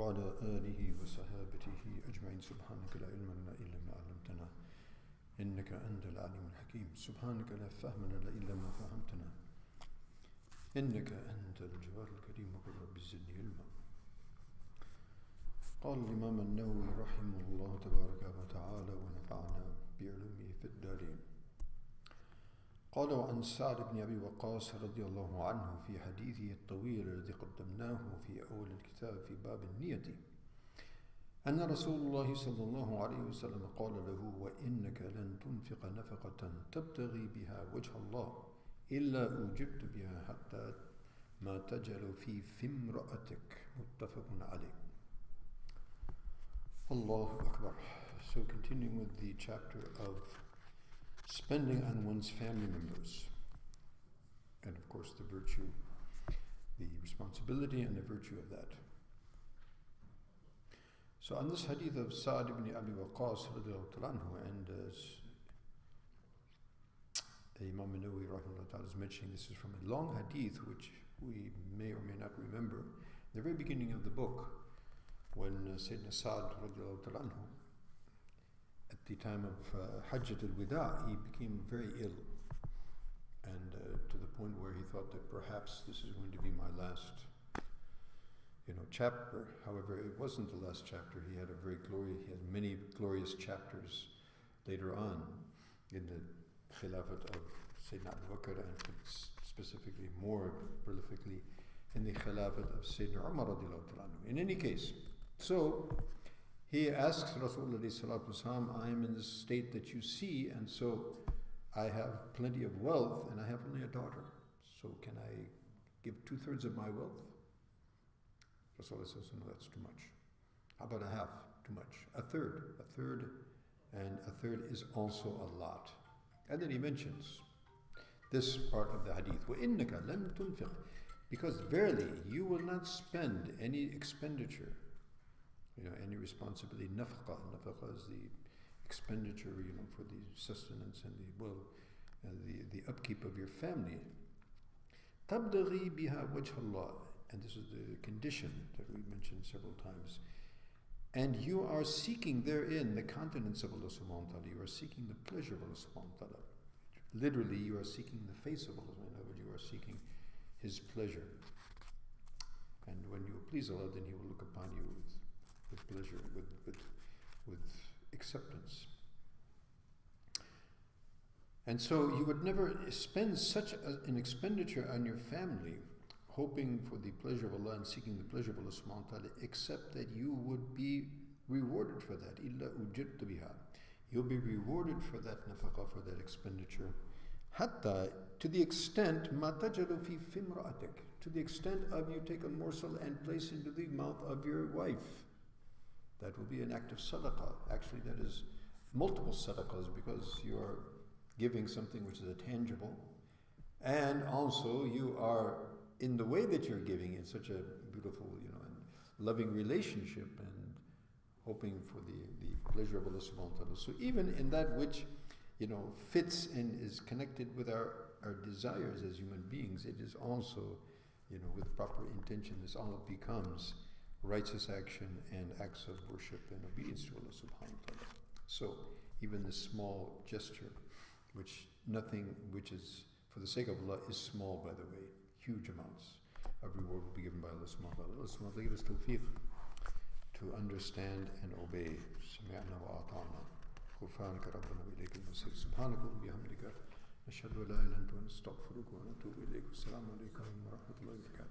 وعلى آله وصحابته أجمعين سبحانك لا علم لنا إلا ما علمتنا إنك أنت العليم الحكيم سبحانك لا فهم لنا إلا ما فهمتنا إنك أنت الجواد الكريم وقل رب زدني علما. قال الإمام النووي رحمه الله تبارك وتعالى ونفعنا بعلومه في الدارين. قال وعن سعد بن أبي وقاص رضي الله عنه في حديثه الطويل الذي قدمناه في أول الكتاب في باب النية أن رسول الله صلى الله عليه وسلم قال له وإنك لن تنفق نفقة تبتغي بها وجه الله إلا أوجبت بها حتى ما تجعل في امرأتك متفق عليه. Allahu Akbar. So continuing with the chapter of spending on one's family members, and of course the virtue, the responsibility and the virtue of that. So on this hadith of Sa'd ibn Abi Waqqas and as Imam Nawawi is mentioning, this is from a long hadith which we may or may not remember. The very beginning of the book, when Sayyidina Sa'd at the time of Hajjat al-Wida, he became very ill, and to the point where he thought that perhaps this is going to be my last chapter. However, it wasn't the last chapter. He had many glorious chapters later on in the Khilafat of Sayyidina Abu Bakr, and specifically more prolifically in the Khilafat of Sayyidina Umar radiallahu anhu. In any case, so he asks Rasulullah, I am in the state that you see, and so I have plenty of wealth and I have only a daughter. So can I give 2/3 of my wealth? Rasulullah says, no, that's too much. How about a half? Too much. A third, and a third is also a lot. And then he mentions this part of the hadith, وَإِنَّكَ لَمْ تُنْفِقْ, because verily you will not spend any expenditure, any responsibility. Nafqa is the expenditure, for the sustenance and the upkeep of your family. تَبْتَغِي بِهَا وَجْهَ اللَّهِ, and this is the condition that we mentioned several times. And you are seeking therein the countenance of Allah subhanahu wa ta'ala. You are seeking the pleasure of Allah subhanahu wa ta'ala. Literally, you are seeking the face of Allah subhanahu wa ta'ala. You are seeking His pleasure. And when you please Allah, then He will look upon you with pleasure, with acceptance. And so you would never spend such an expenditure on your family, hoping for the pleasure of Allah and seeking the pleasure of Allah subhanahu wa ta'ala, except that you would be rewarded for that. إِلَّا أُجِرْتَ بِهَا. You'll be rewarded for that nafaqah, for that expenditure. Hatta, to the extent, مَا تَجَلُ فِي فِمْرَأَتِكَ, to the extent of you take a morsel and place into the mouth of your wife. That will be an act of sadaqah. Actually, that is multiple sadaqahs, because you are giving something which is a tangible, and also you are, in the way that you're giving, in such a beautiful, and loving relationship, and hoping for the pleasure of Allah subhanahu wa ta'ala. So even in that which, fits and is connected with our desires as human beings, it is also, with proper intention, this all becomes righteous action and acts of worship and obedience to Allah subhanahu wa ta'ala. So even the small gesture, nothing which is for the sake of Allah is small, by the way. Huge amounts of reward will be given by Allah subhanahu wa ta'ala. Allah subhanahu wa ta'ala give us tawfiq to understand and obey. سمعنا وأطعنا غفرانك ربنا وإليك المصير سبحانك وبحمدك نشهد أن لا إله إلا أنت ونستغفرك ونتوب إليك. السلام عليكم ورحمة الله وبركاته.